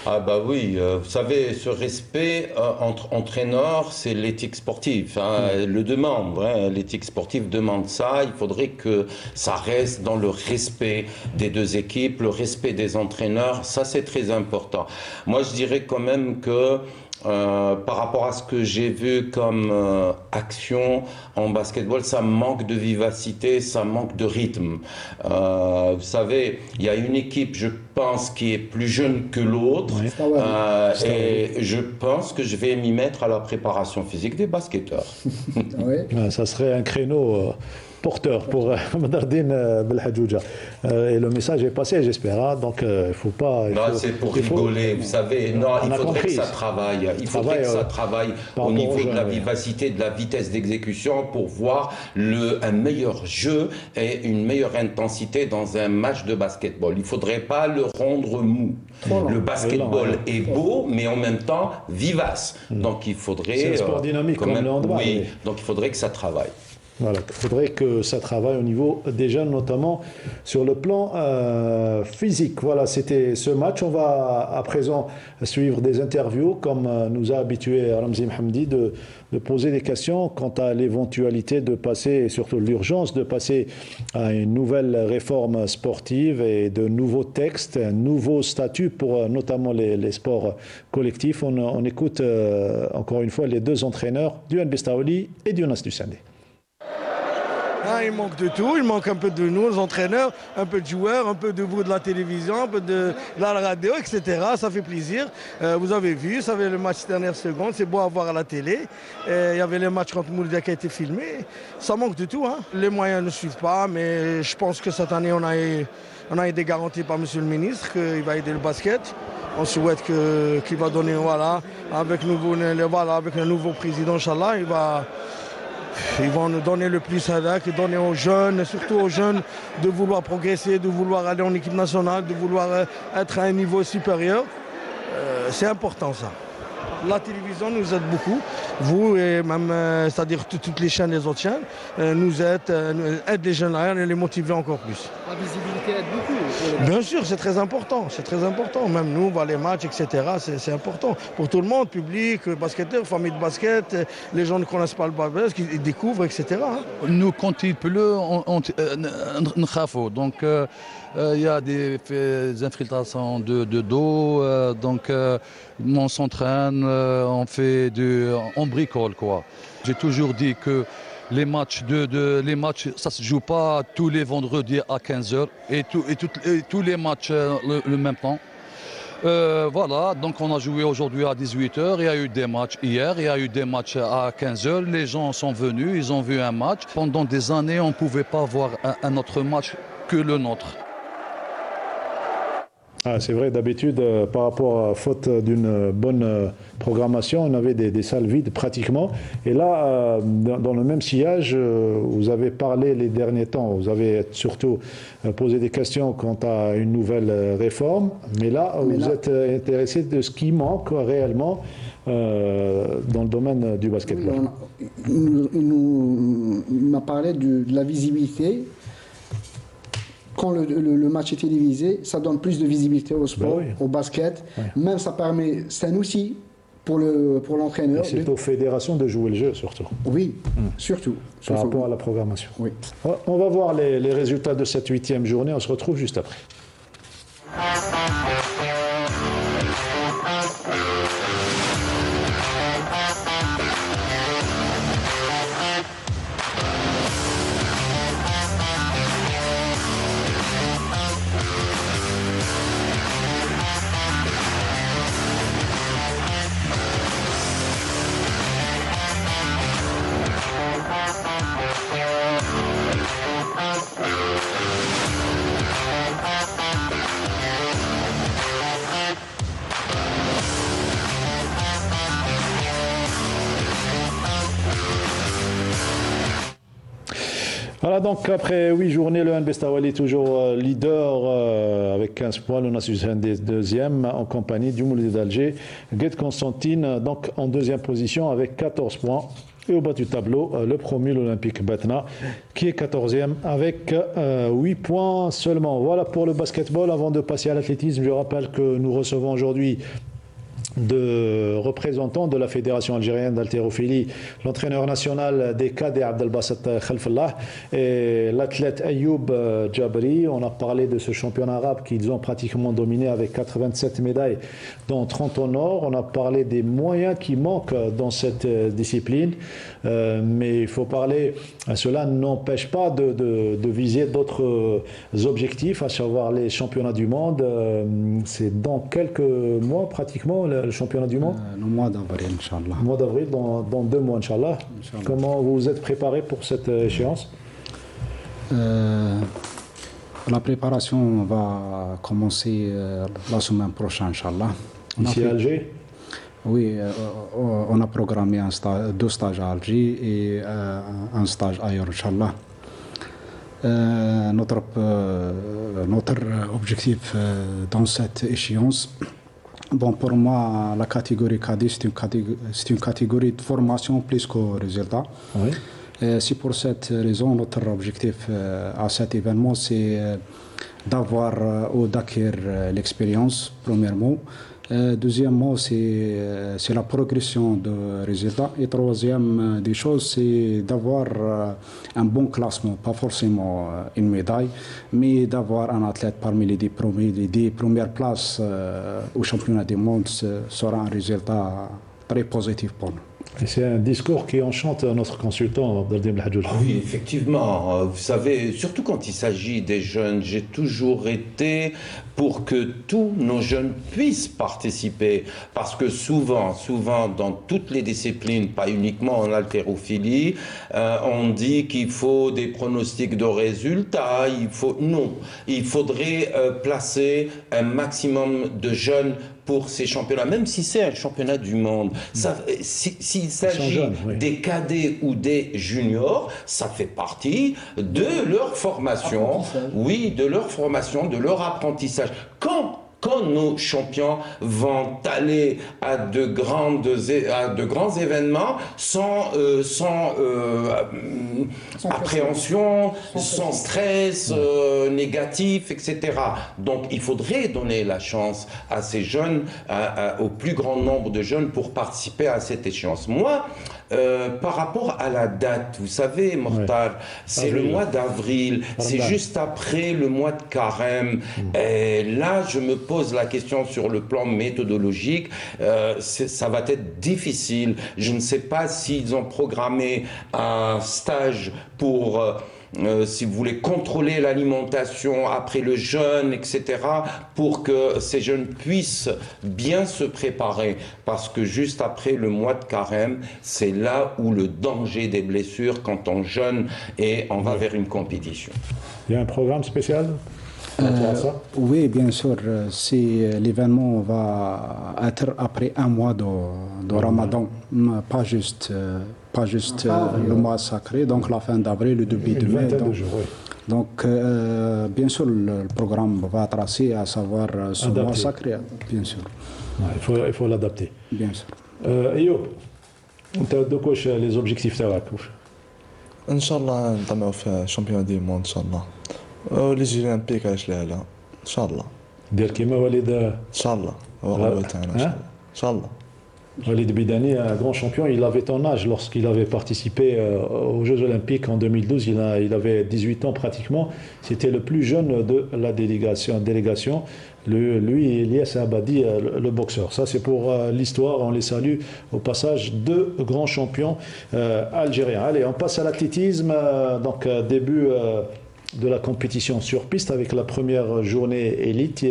Ah bah oui, vous savez, ce respect entre entraîneurs, c'est l'éthique sportive, le demande, l'éthique sportive demande ça, il faudrait que ça reste dans le respect des deux équipes, le respect des entraîneurs, ça c'est très important. Moi je dirais quand même que par rapport à ce que j'ai vu comme action en basketball, ça manque de vivacité, ça manque de rythme. Vous savez, il y a une équipe, je pense, qui est plus jeune que l'autre, et je pense que je vais m'y mettre à la préparation physique des basketteurs. Ça serait un créneau porteur pour Madardine Belhadjouja. Et le message est passé, j'espère. Donc, il ne faut pas... c'est pour rigoler, vous savez. Non, il faudrait que ça travaille. Il faudrait que ça travaille au niveau de la vivacité, de la vitesse d'exécution pour voir un meilleur jeu et une meilleure intensité dans un match de basketball. Il ne faudrait pas le rendre mou. Le basketball est beau, mais en même temps vivace. Donc, il faudrait... C'est un sport dynamique comme le handball. Oui, donc il faudrait que ça travaille. Voilà, il faudrait que ça travaille au niveau des jeunes, notamment sur le plan physique. Voilà, c'était ce match. On va à présent suivre des interviews, comme nous a habitué Ramzi Mhamdi, de poser des questions quant à l'éventualité de passer, et surtout l'urgence de passer à une nouvelle réforme sportive et de nouveaux textes, un nouveau statut pour notamment les sports collectifs. On écoute encore une fois les deux entraîneurs du NB Stawali et du NAS du Sindé. Il manque de tout, il manque un peu de nous, les entraîneurs, un peu de joueurs, un peu de vous de la télévision, un peu de la radio, etc. Ça fait plaisir. Vous avez vu, ça avait le match dernière seconde, c'est beau à voir à la télé. Il y avait le match contre Mouloudia qui a été filmé. Ça manque de tout. Les moyens ne suivent pas, mais je pense que cette année, on a été garantis par M. le ministre qu'il va aider le basket. On souhaite qu'il va donner, avec le nouveau président, Inch'Allah, ils vont nous donner le plus et donner aux jeunes, surtout aux jeunes, de vouloir progresser, de vouloir aller en équipe nationale, de vouloir être à un niveau supérieur. C'est important ça. La télévision nous aide beaucoup, vous et même, c'est-à-dire toutes les chaînes, les autres chaînes, nous aident les jeunes à les motiver encore plus. La visibilité visibilité aide beaucoup pour les... Bien sûr, c'est très important, c'est très important. Même nous, on voit les matchs, etc. C'est important pour tout le monde, public, basketteurs, famille de basket, les gens ne connaissent pas le basket, ils découvrent, etc. Nous, quand il pleut, on نخافوا. Donc, il y a des infiltrations de d'eau. Donc, on s'entraîne, on bricole, quoi. J'ai toujours dit que les matchs, ça se joue pas tous les vendredis à 15h et tous les matchs le même temps. Voilà, donc on a joué aujourd'hui à 18h, il y a eu des matchs hier, il y a eu des matchs à 15h, les gens sont venus, ils ont vu un match. Pendant des années, on ne pouvait pas voir un autre match que le nôtre. Ah, c'est vrai, d'habitude, par rapport à faute d'une bonne programmation, on avait des salles vides pratiquement. Et là, dans le même sillage, vous avez parlé les derniers temps, vous avez surtout posé des questions quant à une nouvelle réforme. Mais là, vous êtes intéressé de ce qui manque réellement dans le domaine du basketball. Il m'a parlé de la visibilité. Quand le match est télévisé, ça donne plus de visibilité au sport, au basket. Même ça permet, c'est un outil pour l'entraîneur. C'est aux fédérations de jouer le jeu surtout. Oui, surtout. Par rapport à la programmation. Oui. On va voir les résultats de cette 8e journée, on se retrouve juste après. Voilà, donc après 8 journées, le NB Stawali est toujours leader avec 15 points. Le Nassau des deuxième en compagnie du Moulin d'Alger. Guet Constantine donc en deuxième position avec 14 points. Et au bas du tableau, le premier, l'Olympique Batna, qui est 14e avec 8 points seulement. Voilà pour le basketball. Avant de passer à l'athlétisme, je rappelle que nous recevons aujourd'hui de représentants de la Fédération algérienne d'haltérophilie, l'entraîneur national des cadets Abdelbasset Khalfallah et l'athlète Ayoub Djabri. On a parlé de ce championnat arabe qu'ils ont pratiquement dominé avec 87 médailles, dont 30 en or. On a parlé des moyens qui manquent dans cette discipline, mais il faut parler, cela n'empêche pas de viser d'autres objectifs, à savoir les championnats du monde. C'est dans quelques mois pratiquement le championnat du monde. Le mois d'avril, Inch'Allah. Le mois d'avril, dans 2 mois, Inch'Allah. Comment vous vous êtes préparé pour cette échéance? La préparation va commencer la semaine prochaine, Inch'Allah. Ici à Alger? Oui, on a programmé 2 stages à Alger et un stage ailleurs, Inch'Allah. Notre objectif dans cette échéance, bon, pour moi, la catégorie cadet, c'est une catégorie de formation plus qu'au résultat. Oui. C'est pour cette raison, notre objectif à cet événement, c'est d'avoir ou d'acquérir l'expérience, premièrement. Deuxièmement, c'est la progression de résultats. Et troisième des choses, c'est d'avoir un bon classement, pas forcément une médaille, mais d'avoir un athlète parmi les 10 premières places au championnat du monde sera un résultat très positif pour nous. Et c'est un discours qui enchante notre consultant, Abdeldim Hadjoul. Oui, effectivement. Vous savez, surtout quand il s'agit des jeunes, j'ai toujours été pour que tous nos jeunes puissent participer. Parce que souvent, dans toutes les disciplines, pas uniquement en haltérophilie, on dit qu'il faut des pronostics de résultats. Non, il faudrait placer un maximum de jeunes pour ces championnats, même si c'est un championnat du monde. S'il s'agit des cadets ou des juniors, ça fait partie de leur formation, de leur formation, de leur apprentissage. Quand pourtant nos champions vont aller à de grands événements sans appréhension, sans stress négatif, etc. Donc il faudrait donner la chance à ces jeunes, au plus grand nombre de jeunes pour participer à cette échéance. Moi, par rapport à la date, vous savez, Mokhtar, c'est le mois d'avril, c'est juste après le mois de carême. Et là, je me pose la question sur le plan méthodologique. Ça va être difficile. Je ne sais pas s'ils ont programmé un stage pour... si vous voulez, contrôler l'alimentation après le jeûne, etc., pour que ces jeunes puissent bien se préparer. Parce que juste après le mois de carême, c'est là où le danger des blessures quand on jeûne et on va vers une compétition. Il y a un programme spécial Oui, bien sûr. L'événement va être après un mois de Ramadan, pas juste le mois sacré, donc la fin d'avril, le début de mai. Donc, bien sûr, le programme va tracer, à savoir ce mois sacré, bien sûr. Il faut l'adapter. Bien sûr. Ayoub, les objectifs تاعك ان شاء الله نطمعوا في شامبيون دي مون ان شاء الله ولي جي اولمبيك علاش لا لا ان شاء الله دير كيما وليد ان شاء الله هو الغلبه تاعنا ان شاء الله Walid Bidani, un grand champion, il avait ton âge lorsqu'il avait participé aux Jeux Olympiques en 2012. Il avait 18 ans pratiquement. C'était le plus jeune de la délégation. Lui et Elias Abadi, le boxeur. Ça, c'est pour l'histoire. On les salue au passage, deux grands champions algériens. Allez, on passe à l'athlétisme. Donc, début de la compétition sur piste avec la première journée élite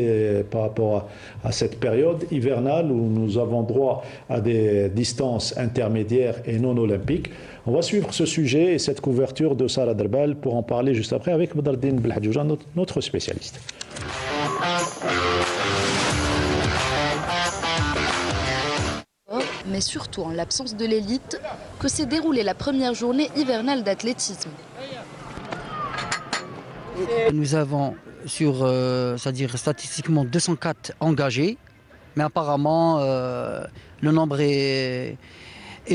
par rapport à cette période hivernale où nous avons droit à des distances intermédiaires et non olympiques. On va suivre ce sujet et cette couverture de Sarah Derbal pour en parler juste après avec Badardine Belhadjouja, notre spécialiste. Mais surtout en l'absence de l'élite, que s'est déroulée la première journée hivernale d'athlétisme. Nous avons c'est-à-dire statistiquement 204 engagés, mais apparemment le nombre est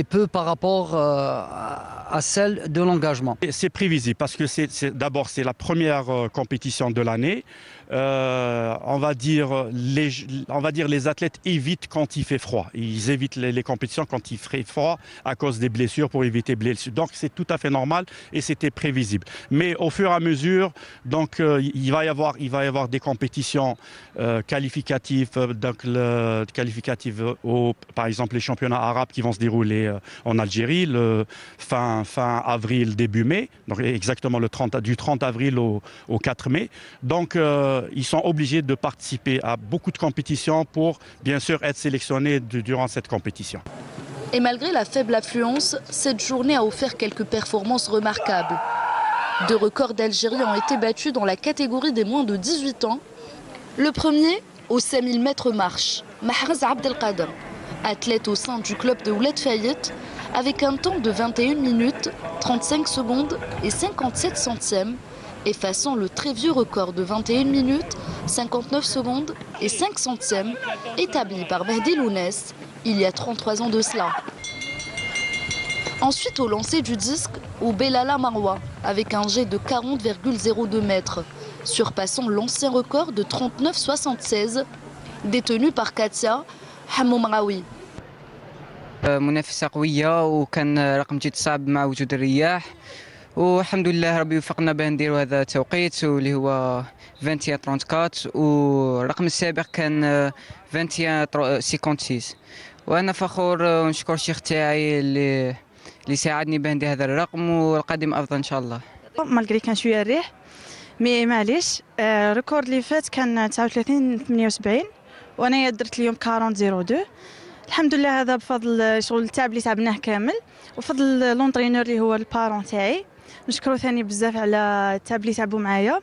peu par rapport à celle de l'engagement. C'est prévisible parce que d'abord c'est la première compétition de l'année. On va dire les athlètes évitent quand il fait froid. Ils évitent les compétitions quand il fait froid à cause des blessures pour éviter les blessures. Donc c'est tout à fait normal et c'était prévisible. Mais au fur et à mesure, donc il va y avoir des compétitions qualificatives, par exemple les championnats arabes qui vont se dérouler en Algérie le fin avril début mai, donc exactement du 30 avril au 4 mai. Donc ils sont obligés de participer à beaucoup de compétitions pour bien sûr être sélectionnés durant cette compétition. Et malgré la faible affluence, cette journée a offert quelques performances remarquables. 2 records d'Algérie ont été battus dans la catégorie des moins de 18 ans. Le premier, aux 5000 mètres marche, Mahraz Abdelkader, athlète au sein du club de Ouled Fayet, avec un temps de 21 minutes, 35 secondes et 57 centièmes, effaçant le très vieux record de 21 minutes, 59 secondes et 5 centièmes établi par Mehdi Lounès il y a 33 ans de cela. Ensuite au lancer du disque, au Belala Marwa, avec un jet de 40,02 mètres, surpassant l'ancien record de 39,76 détenu par Katia Hammoumraoui. منافسة قوية وكان رقم صعب مع وجود الرياح والحمد لله ربي وفقنا باه نديروا هذا التوقيت واللي هو 21:34 والرقم السابق كان 21:56 وانا فخور ونشكر الشيخ تاعي اللي ساعدني باه ندير هذا الرقم والقادم افضل ان شاء الله. مالغري كان شويه الريح مي معليش الريكورد اللي فات كان 39:78 وانا درت اليوم 40:02. الحمد لله هذا بفضل شغل التعب اللي تعبناه كامل وفضل لونطرينور اللي هو البارون تاعي. نشكرو ثاني بزاف على التعب اللي تعبوا معايا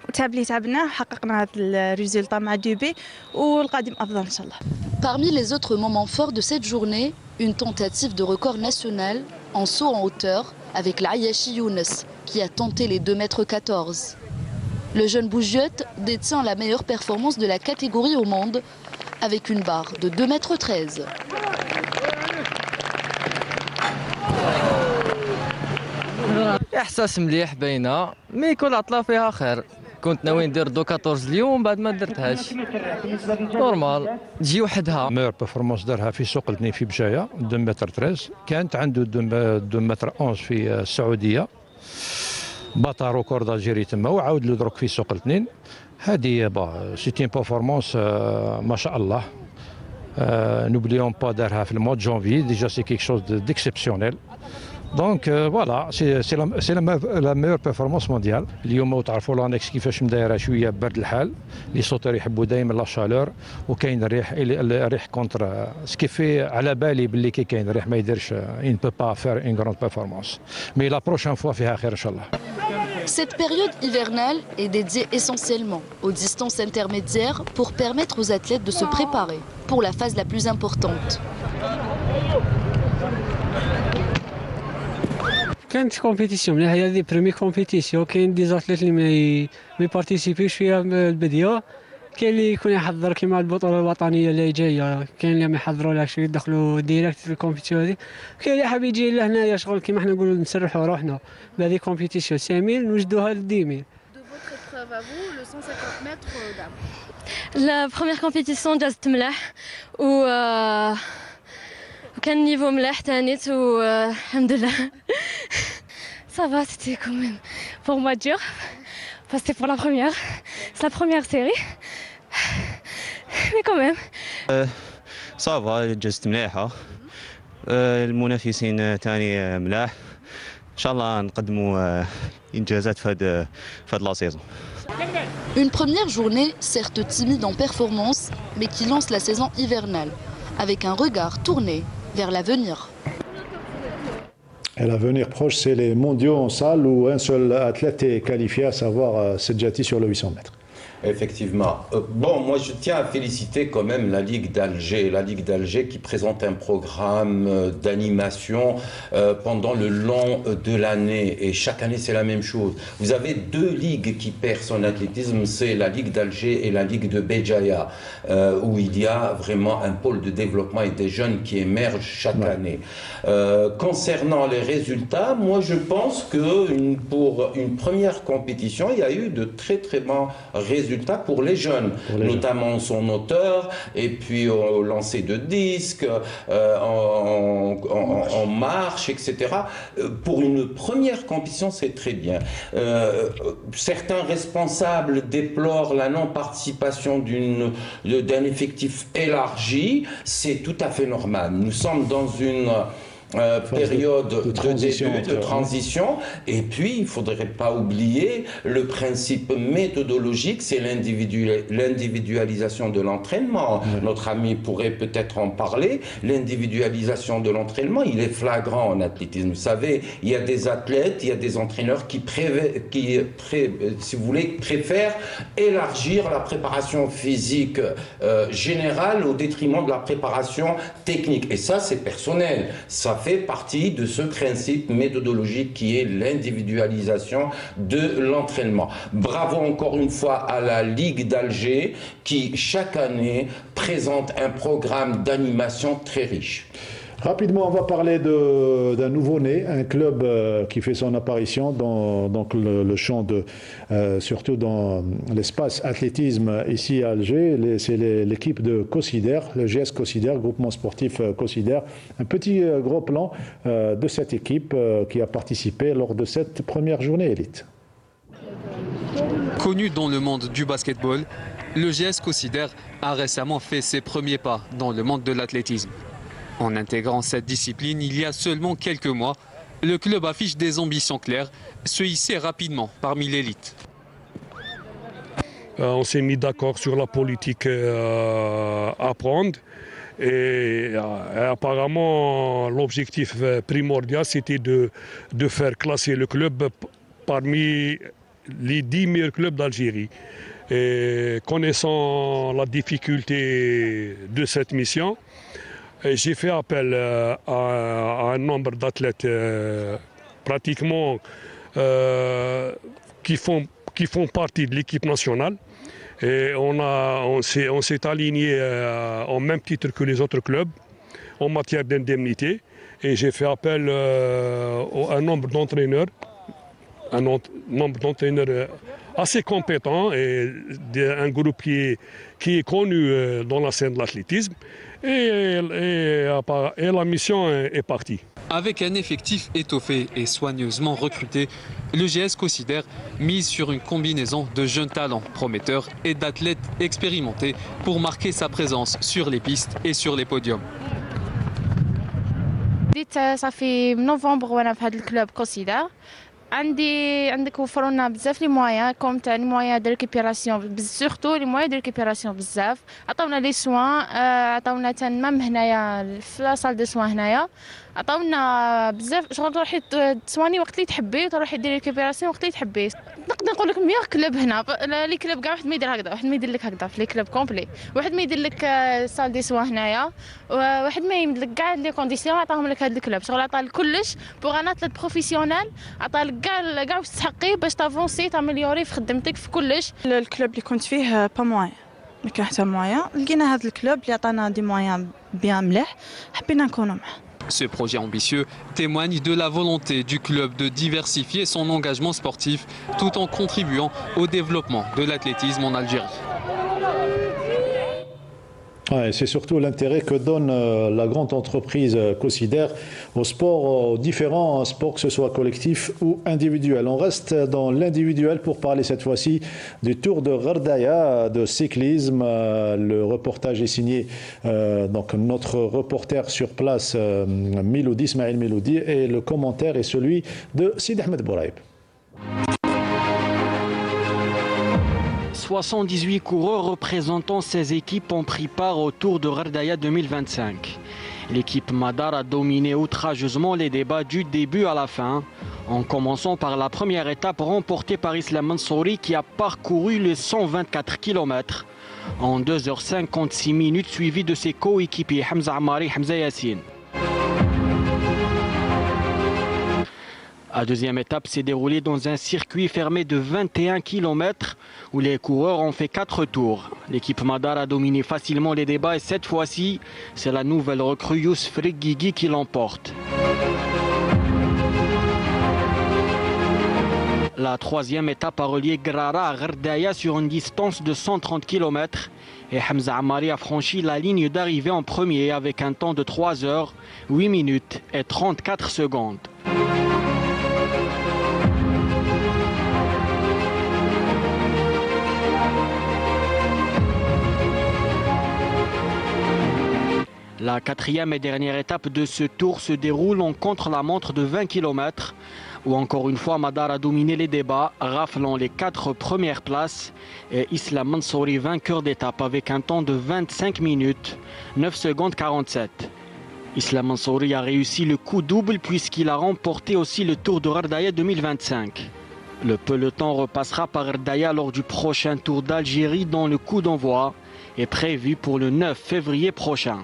والتعب اللي تعبناه حققنا هذا الريزلطا مع دوبي والقادم افضل ان شاء الله. Parmi les autres moments forts de cette journée, une tentative de record national en saut en hauteur avec l'Ayashi Younes qui a tenté les 2,14 m. Le jeune Bougiotte détient la meilleure performance de la catégorie au monde avec une barre de 2,13 m. احساس مليح باينه مي كل عطله فيها خير كنت ناوي ندير دو 14 اليوم بعد ما درتهاش نورمال تجي وحدها ميور بيرفورمانس دارها في سوق الاثنين في بجايه 2 متر 13 كانت عنده 2 متر 11 في السعوديه بطا ريكورد الجيري تما وعاود له دروك في سوق الاثنين هذه سيتي بيرفورمانس ما شاء الله نوبليون با دارها في المود جونفي ديجا سي كيك شوز ديكسيبسيونيل دونك فوالا سي لا ميور بيرفورمانس مونديال اليوم تعرفوا لانكس كيفاش مدايره شويه برد الحال لي سوتور يحبوا دائما لا شالور وكاين الريح كونتر سكيفي على بالي باللي كي كاين الريح ما يديرش ان بو با فير ان غراند بيرفورمانس مي لا بروشين فوا فيها خير ان شاء الله. Cette période hivernale est dédiée essentiellement aux distances intermédiaires pour permettre aux athlètes de se préparer pour la phase la plus importante. كانت كومبيتيسيون مليحه هذه بريمي كومبيتيسيون كاين دي زاتليت اللي ما يبارتيسيبيوش فيها من البدايه كاين اللي يكون يحضر كيما البطوله الوطنيه اللي جايه كاين اللي ما يحضرولهاش يدخلوا ديريكت في الكومبيتيسيون هذه كاين اللي حاب يجي لهنايا شغل كيما حنا نقولوا نسرحوا روحنا بهذه كومبيتيسيون 5000 نوجدوها ل 10000. La première compétition جازت ملاح وكان نيفو ملاح تانيت والحمد لله. Ça va, c'était quand même pour moi dur parce que c'était pour la première. C'est la première série. Mais quand même. Ça va, جازت ملاحة. المنافسين تاني ملاح. إن شاء الله نقدموا إنجازات في هاد لا سيزون. Une première journée, certes timide en performance, mais qui lance la saison hivernale, avec un regard tourné vers l'avenir. Et l'avenir proche, c'est les mondiaux en salle où un seul athlète est qualifié, à savoir Sedjati sur le 800 mètres. Effectivement. Bon, moi je tiens à féliciter quand même la Ligue d'Alger qui présente un programme d'animation pendant le long de l'année. Et chaque année c'est la même chose. Vous avez deux ligues qui percent en athlétisme, c'est la Ligue d'Alger et la Ligue de Béjaïa, où il y a vraiment un pôle de développement et des jeunes qui émergent chaque année. Concernant les résultats, moi je pense que pour une première compétition, il y a eu de très très bons résultats pour les jeunes, notamment son auteur, et puis au lancer de disques, en marche, etc. Pour une première compétition, c'est très bien. Certains responsables déplorent la non-participation d'un effectif élargi. C'est tout à fait normal. Nous sommes dans une période de transition, et puis il ne faudrait pas oublier le principe méthodologique, c'est l'individualisation de l'entraînement. Notre ami pourrait peut-être en parler. L'individualisation de l'entraînement, il est flagrant en athlétisme. Vous savez, il y a des athlètes, il y a des entraîneurs qui si vous voulez, préfèrent élargir la préparation physique générale au détriment de la préparation technique. Et ça, c'est personnel. Ça fait partie de ce principe méthodologique qui est l'individualisation de l'entraînement. Bravo encore une fois à la Ligue d'Alger qui chaque année présente un programme d'animation très riche. Rapidement, on va parler d'un nouveau-né, un club qui fait son apparition dans le champ surtout dans l'espace athlétisme ici à Alger. C'est l'équipe de Cosider, le GS Cosider, groupement sportif Cosider. Un petit gros plan de cette équipe qui a participé lors de cette première journée élite. Connu dans le monde du basketball, le GS Cosider a récemment fait ses premiers pas dans le monde de l'athlétisme. En intégrant cette discipline il y a seulement quelques mois, le club affiche des ambitions claires, se hisser rapidement parmi l'élite. On s'est mis d'accord sur la politique à prendre et apparemment l'objectif primordial c'était de faire classer le club parmi les 10 meilleurs clubs d'Algérie. Et connaissant la difficulté de cette mission, j'ai fait appel à un nombre d'athlètes pratiquement qui qui font partie de l'équipe nationale. Et on s'est aligné en même titre que les autres clubs en matière d'indemnité. Et j'ai fait appel à un nombre d'entraîneurs assez compétents et un groupe qui est connu dans la scène de l'athlétisme. Et la mission est partie. Avec un effectif étoffé et soigneusement recruté, le GS considère mise sur une combinaison de jeunes talents prometteurs et d'athlètes expérimentés pour marquer sa présence sur les pistes et sur les podiums. صافي من نوفمبر وانا في هذا الكلوب كونسيدار عندك وفروا لنا بزاف لي مويان كوم تاع لي مويان دو ريكوبيراسيون سورتو لي مويان دو ريكوبيراسيون بزاف عطاونا لي سوان عطاونا مام هنايا في لا صال دو سوان هنايا عطاونا بزاف شغل تروحي تسواني وقت اللي تحبي تروحي ديري ريكوبيراسيون وقت اللي تحبي نقدر نقول لك ميور كلوب هنا لي كلوب كاع واحد ما يدير هكذا واحد ما يدير لك هكذا في لي كلوب كومبلي واحد ما يدير لك صال دي سوان هنايا واحد ما يمد لك كاع لي كونديسيون عطاهم لك هذا الكلوب شغل عطا لك كلش بوغ ان اتليت بروفيسيونيل عطا لك كاع واش تحقي باش تافونسي تامليوري في خدمتك في كلش. الكلوب اللي كنت فيه با موان ما كان حتى موان لقينا هذا الكلوب اللي عطانا دي موان بيان مليح حبينا نكونوا معاه. Ce projet ambitieux témoigne de la volonté du club de diversifier son engagement sportif tout en contribuant au développement de l'athlétisme en Algérie. Ouais, c'est surtout l'intérêt que donne la grande entreprise Cosider aux sports, aux différents sports, que ce soit collectif ou individuel. On reste dans l'individuel pour parler cette fois-ci du Tour de Gherdaya de cyclisme. Le reportage est signé donc notre reporter sur place, Miloudi, Ismaël Miloudi, et le commentaire est celui de Sid Ahmed Bouraïb. 78 coureurs représentant 16 équipes ont pris part au Tour de Gherdaya 2025. L'équipe Madar a dominé outrageusement les débats du début à la fin, en commençant par la première étape remportée par Islam Mansouri qui a parcouru les 124 km en 2h56 minutes, suivi de ses coéquipiers Hamza Amari, Hamza Yassine. La deuxième étape s'est déroulée dans un circuit fermé de 21 km où les coureurs ont fait 4 tours. L'équipe Madar a dominé facilement les débats et cette fois-ci, c'est la nouvelle recrue Youssef Reguigui qui l'emporte. La troisième étape a relié Grara à Gherdaya sur une distance de 130 km et Hamza Amari a franchi la ligne d'arrivée en premier avec un temps de 3 heures, 8 minutes et 34 secondes. La quatrième et dernière étape de ce tour se déroule en contre-la-montre de 20 km où encore une fois Madar a dominé les débats, raflant les 4 premières places et Islam Mansouri vainqueur d'étape avec un temps de 25 minutes, 9 secondes 47. Islam Mansouri a réussi le coup double puisqu'il a remporté aussi le Tour de Gherdaya 2025. Le peloton repassera par Gherdaya lors du prochain Tour d'Algérie dont le coup d'envoi est prévu pour le 9 février prochain.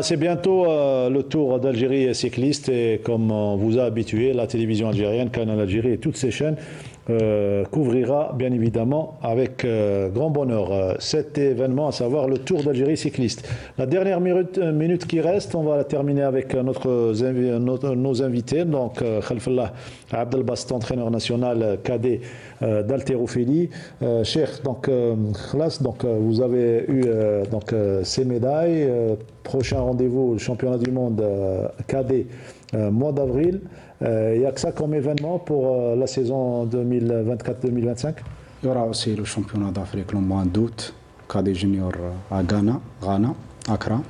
C'est bientôt le Tour d'Algérie cycliste et comme on vous a habitué, la télévision algérienne, Canal Algérie et toutes ces chaînes couvrira bien évidemment avec grand bonheur cet événement, à savoir le Tour d'Algérie cycliste. La dernière minute qui reste, on va la terminer avec nos invités. Donc Khalfallah Abdelbast, entraîneur national cadet d'haltérophilie. Cheikh, donc vous avez eu ces médailles. Prochain rendez-vous, le championnat du monde cadet mois d'avril. Il y a que ça comme événement pour la saison 2024-2025. Il y aura aussi le championnat d'Afrique le mois d'août, cadet junior à Ghana, Accra.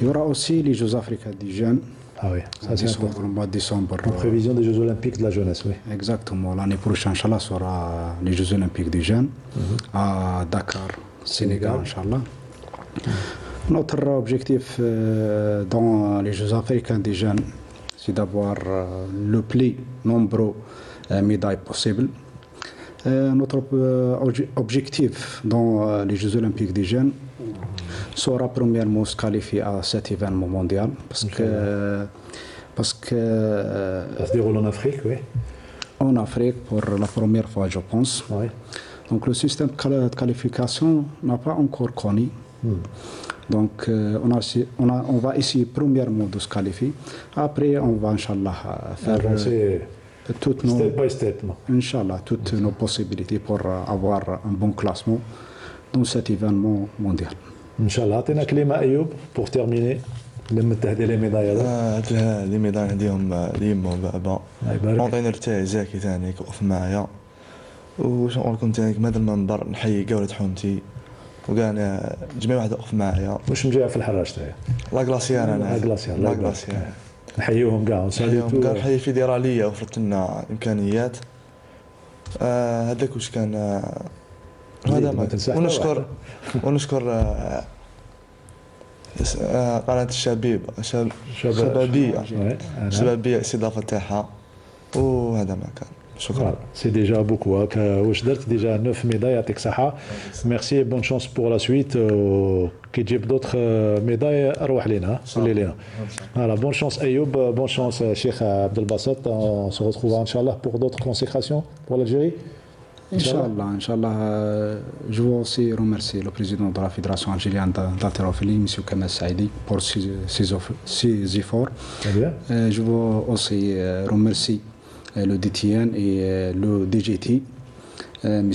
Il y aura aussi les Jeux africains des jeunes. Ah oui, ça c'est important. Le mois de décembre. En prévision des Jeux olympiques de la jeunesse, oui. Exactement. L'année prochaine, Inch'Allah, sera les Jeux olympiques des jeunes à Dakar, Sénégal, Inch'Allah. Notre objectif dans les Jeux africains des jeunes, c'est d'avoir le plus nombreux médailles possibles. Notre objectif dans les Jeux olympiques des jeunes sera premièrement se qualifier à cet événement mondial parce que ça se déroule en Afrique, oui. en Afrique pour la première fois, je pense. Donc le système de qualification n'a pas encore connu. Donc on va essayer premièrement de se qualifier. Après, on va, Inch'Allah, faire toutes nos possibilités pour avoir un bon classement dans cet événement mondial. Inch'Allah. أعطينا كلمة أيوب pour terminer. لما تهدي لي ميدايا لي ميدايا نديهم ليما وبابا اونطينر تاعي زاكي ثاني وقف معايا وش نقول لكم ثاني من هذا المنبر نحيي قولة حومتي وكاع جميع واحد وقف معايا واش مجيء في الحراج تاعي لا كلاسيير انا لا كلاسيير نحييهم كاع نحييهم كاع نحيي الفيدراليه وفرت لنا امكانيات هذاك واش كان هذا ما ونشكر قناة الشبابية الاستضافة تاعها وهذا ما كان شكرا. C'est déjà beaucoup. واش درت déjà 9 médailles يعطيك صحة. Merci et bonne chance pour la suite. كي تجيب d'autres médailles اروح لينا صلي لينا. Voilà, bonne chance Ayoub, bonne chance Cheikh Abdelbasset. On se retrouvera Inch'Allah pour d'autres consécrations pour l'Algérie. Inch'Allah, je veux aussi remercier le président de la Fédération algérienne d'haltérophilie, M. Kamal Saïdi, pour ses efforts. Je veux aussi remercier le DTN et le DGT, M.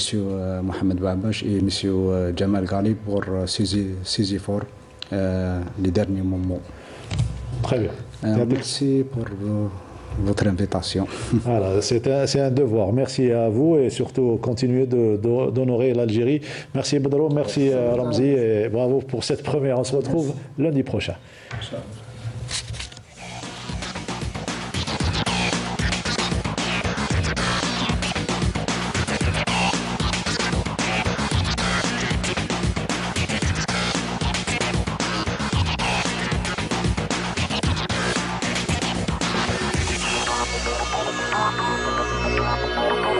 Mohamed Babash et M. Jamal Ghali pour ses efforts les derniers moments. Très bien. Merci pour votre invitation. Voilà, c'est un devoir. Merci à vous et surtout continuez d'honorer l'Algérie. Merci Bedro, merci Ramzi et bravo pour cette première. On se retrouve lundi prochain. Thank you.